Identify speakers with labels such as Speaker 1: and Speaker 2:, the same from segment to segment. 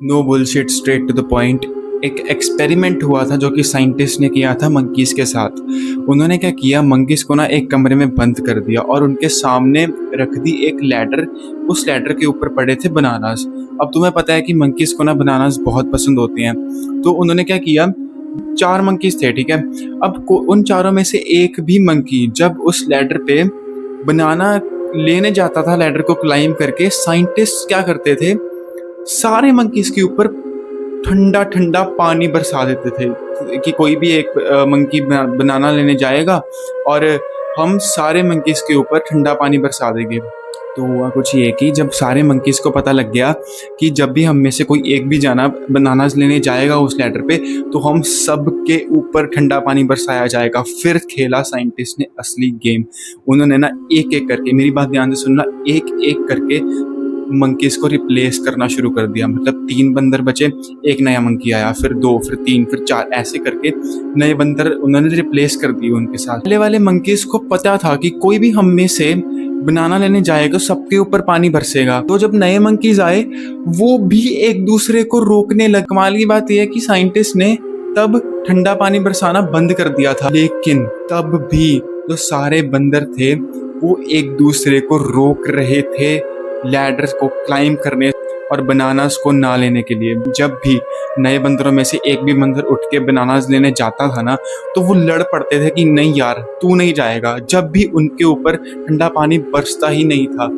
Speaker 1: No bullshit, straight to the point. एक experiment हुआ था जो कि साइंटिस्ट ने किया था मंकीज़ के साथ। उन्होंने क्या किया, मंकीज़ को ना एक कमरे में बंद कर दिया और उनके सामने रख दी एक लैडर। उस लैडर के ऊपर पड़े थे बनानास। अब तुम्हें पता है कि मंकीज़ को ना बनानास बहुत पसंद होते हैं। तो उन्होंने क्या किया, 4 मंकीज़ थे, ठीक है। अब उन चारों में से एक भी मंकी जब उस लैडर पे बनाना लेने जाता था, लैडर को क्लाइंब करके, साइंटिस्ट क्या करते थे, सारे मंकीज के ऊपर ठंडा ठंडा पानी बरसा देते थे कि कोई भी एक मंकी बनाना लेने जाएगा और हम सारे मंकीज के ऊपर ठंडा पानी बरसा देंगे। तो हुआ कुछ ये कि जब सारे मंकीज को पता लग गया कि जब भी हम में से कोई एक भी जाना बनानास लेने जाएगा उस लैडर पे, तो हम सब के ऊपर ठंडा पानी बरसाया जाएगा। फिर खेला साइंटिस्ट ने असली गेम। उन्होंने ना एक एक करके, मेरी बात ध्यान से सुनना, एक एक करके मंकीज को रिप्लेस करना शुरू कर दिया। मतलब 3 बंदर बचे, एक नया मंकी आया, फिर 2, फिर 3, फिर 4, ऐसे करके नए बंदर उन्होंने रिप्लेस कर दिए उनके साथ। पहले वाले मंकीज को पता था कि कोई भी हम में से बनाना लेने जाएगा सबके ऊपर पानी बरसेगा। तो जब नए मंकीज आए वो भी एक दूसरे को रोकने लगे। कमाल की बात यह है कि साइंटिस्ट ने तब ठंडा पानी बरसाना बंद कर दिया था, लेकिन तब भी जो सारे बंदर थे वो एक दूसरे को रोक रहे थे लैडर को क्लाइंब करने और बनानास को ना लेने के लिए। जब भी नए बंदरों में से एक भी बंदर उठ के बनानास लेने जाता था ना, तो वो लड़ पड़ते थे कि नहीं यार तू नहीं जाएगा, जब भी उनके ऊपर ठंडा पानी बरसता ही नहीं था।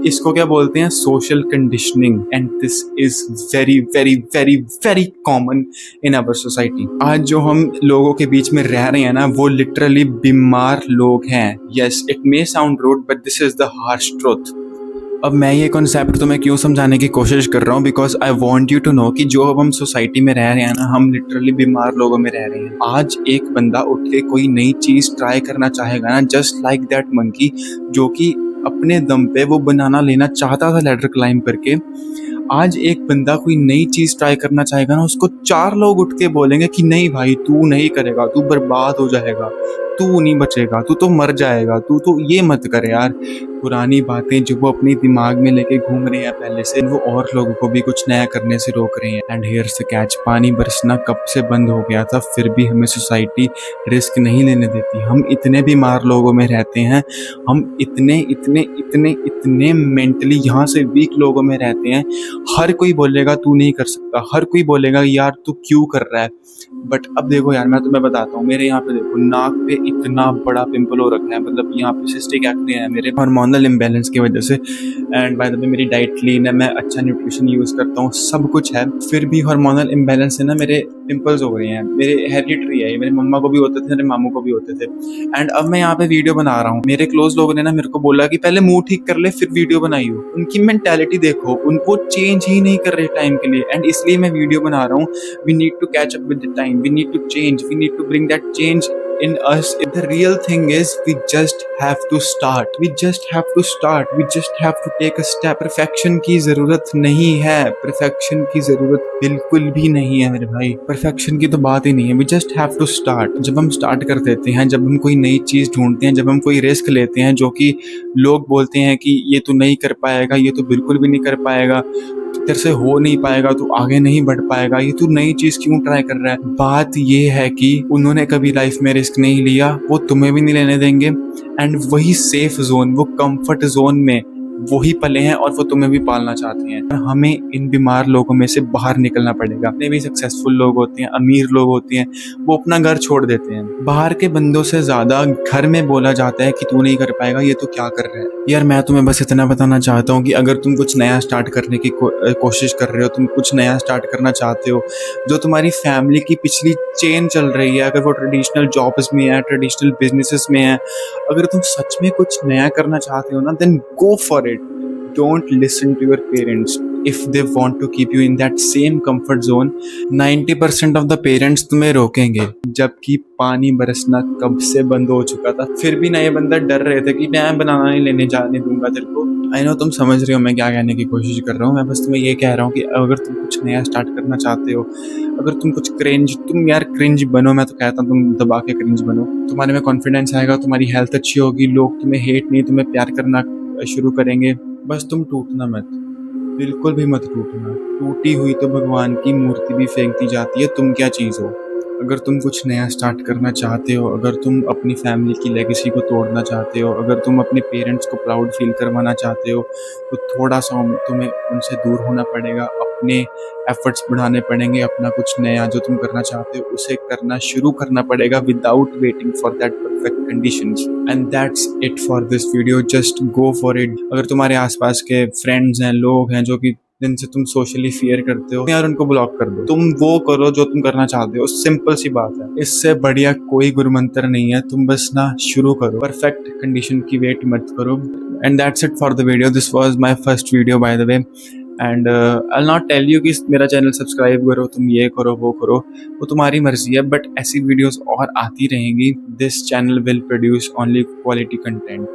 Speaker 1: इसको क्या बोलते हैं, social conditioning, and this is very very very very common in our society. आज जो हम लोगों के बीच में रह रहे हैं ना, वो लिटरली बीमार लोग हैं। Yes, it may sound rude but this is the harsh truth. अब मैं ये कॉन्सेप्ट तुम्हें क्यों समझाने की कोशिश कर रहा हूँ, because I want you to know कि जो अब हम सोसाइटी में रह रहे हैं ना, हम लिटरली बीमार लोगों में रह रहे हैं। आज एक बंदा उठ के कोई नई चीज़ ट्राई करना चाहेगा ना, जस्ट लाइक दैट मंकी जो कि अपने दम पे वो बनाना लेना चाहता था लैडर क्लाइंब करके। आज एक बंदा कोई नई चीज़ ट्राई करना चाहेगा ना, उसको 4 लोग उठ के बोलेंगे कि नहीं भाई तू नहीं करेगा, तू बर्बाद हो जाएगा, तू नहीं बचेगा, तू तो मर जाएगा, तू तो ये मत कर यार। पुरानी बातें जो वो अपने दिमाग में लेके घूम रहे हैं पहले से, वो और लोगों को भी कुछ नया करने से रोक रहे हैं। एंड हियर्स द कैच, पानी बरसना कब से बंद हो गया था, फिर भी हमें सोसाइटी रिस्क नहीं लेने देती। हम इतने बीमार लोगों में रहते हैं, हम इतने इतने इतने इतने मेंटली यहाँ से वीक लोगों में रहते हैं। हर कोई बोलेगा तू नहीं कर सकता, हर कोई बोलेगा यार तू क्यों कर रहा है। बट अब देखो यार, मैं तुम्हें बताता हूँ, मेरे यहाँ पे देखो नाक पे इतना बड़ा पिंपल हो रखा है, मतलब यहाँ पे सिस्टिक एक्ने है मेरे हार्मोनल इम्बैलेंस की वजह से। एंड बाय द वे मेरी डाइट क्लीन है, मैं अच्छा न्यूट्रिशन यूज़ करता हूँ, सब कुछ है, फिर भी हार्मोनल इम्बैलेंस से ना मेरे पिंपल्स हो रहे हैं। मेरे हेरिडिटरी है, मेरे मम्मा को भी होते थे, मेरे मामू को भी होते थे। एंड अब मैं यहाँ पे वीडियो बना रहा हूँ, मेरे क्लोज लोगों ने ना मेरे को बोला कि पहले मुंह ठीक कर ले फिर वीडियो बनाइयो। उनकी मेंटालिटी देखो, उनको चेंज ही नहीं कर रहे टाइम के लिए, एंड इसलिए मैं वीडियो बना रहा हूँ। We need to catch up with the time, we need to change, we need to bring that change in us. The real thing is we just have to start, we just have to start, we just have to take a step. perfection की ज़रूरत नहीं है, perfection की ज़रूरत बिल्कुल भी नहीं है मेरे भाई, perfection की तो बात ही नहीं है। we just have to start। जब हम स्टार्ट कर देते हैं, जब हम कोई नई चीज़ ढूंढते हैं, जब हम कोई रिस्क लेते हैं जो कि लोग बोलते हैं कि ये तो नहीं कर पाएगा, ये तो बिल्कुल भी नहीं कर पाएगा, तेरे से हो नहीं पाएगा, तू आगे नहीं बढ़ पाएगा, ये तू नई चीज क्यों ट्राई कर रहा है। बात ये है कि उन्होंने कभी लाइफ में रिस्क नहीं लिया, वो तुम्हें भी नहीं लेने देंगे। एंड वही सेफ जोन, वो कंफर्ट जोन में वही पले हैं और वो तुम्हें भी पालना चाहते हैं। और हमें इन बीमार लोगों में से बाहर निकलना पड़ेगा। जितने भी सक्सेसफुल लोग होते हैं, अमीर लोग होते हैं, वो अपना घर छोड़ देते हैं। बाहर के बंदों से ज्यादा घर में बोला जाता है कि तू नहीं कर पाएगा, ये तो क्या कर रहा है। यार मैं तुम्हें बस इतना बताना चाहता हूँ कि अगर तुम कुछ नया स्टार्ट करने की कोशिश कर रहे हो, तुम कुछ नया स्टार्ट करना चाहते हो, जो तुम्हारी फैमिली की पिछली चेन चल रही है, अगर वो ट्रेडिशनल जॉब्स में है, ट्रेडिशनल बिजनेसेस में है, अगर तुम सच में कुछ नया करना चाहते हो ना, then go for it. Don't listen to your parents if they want to keep you in that same comfort zone. 90% of the parents तुम्हें रोकेंगे, जबकि पानी बरसना कब से बंद हो चुका था। फिर भी नए बंदर डर रहे थे कि मैं बनाना नहीं लेने जाने दूंगा तेरे को। आई नो तुम समझ रहे हो मैं क्या कहने की कोशिश कर रहा हूँ। मैं बस तुम्हें ये कह रहा हूँ कि अगर तुम कुछ नया स्टार्ट करना चाहते हो, अगर तुम कुछ तुम यार क्रिंज बनो, मैं तो कहता हूँ तुम दबा के क्रिंज बनो। तुम्हारे में कॉन्फिडेंस आएगा, तुम्हारी हेल्थ अच्छी होगी, लोग तुम्हें हेट नहीं, तुम्हें प्यार करना शुरू करेंगे। बस तुम टूटना मत। बिल्कुल भी मत टूटना। टूटी हुई तो भगवान की मूर्ति भी फेंक दी जाती है, तुम क्या चीज़ हो? अगर तुम कुछ नया स्टार्ट करना चाहते हो, अगर तुम अपनी फैमिली की लेगेसी को तोड़ना चाहते हो, अगर तुम अपने पेरेंट्स को प्राउड फील करवाना चाहते हो, तो थोड़ा-सा तुम्हें उनसे दूर होना पड़ेगा, अपने एफर्ट्स बढ़ाने पड़ेंगे, अपना कुछ नया जो तुम करना चाहते हो, उसे करना शुरू करना पड़ेगा without waiting for that perfect conditions. And that's it for this video, just go for it. अगर तुम्हारे आस-पास के फ्रेंड्स हैं, लोग हैं जो कि जिनसे तुम सोशली फियर करते हो, यार उनको ब्लॉक कर दो। तुम वो करो जो तुम करना चाहते हो, सिंपल सी बात है। इससे बढ़िया कोई गुरुमंत्र नहीं है, तुम बस ना शुरू करो, परफेक्ट कंडीशन की वेट मत करो। And that's it for the video, this was my first video by the way. And I will not tell you कि मेरा चैनल सब्सक्राइब करो, तुम ये करो वो करो, वो तुम्हारी मर्जी है, बट ऐसी वीडियोस और आती रहेंगी। This channel will produce only quality content.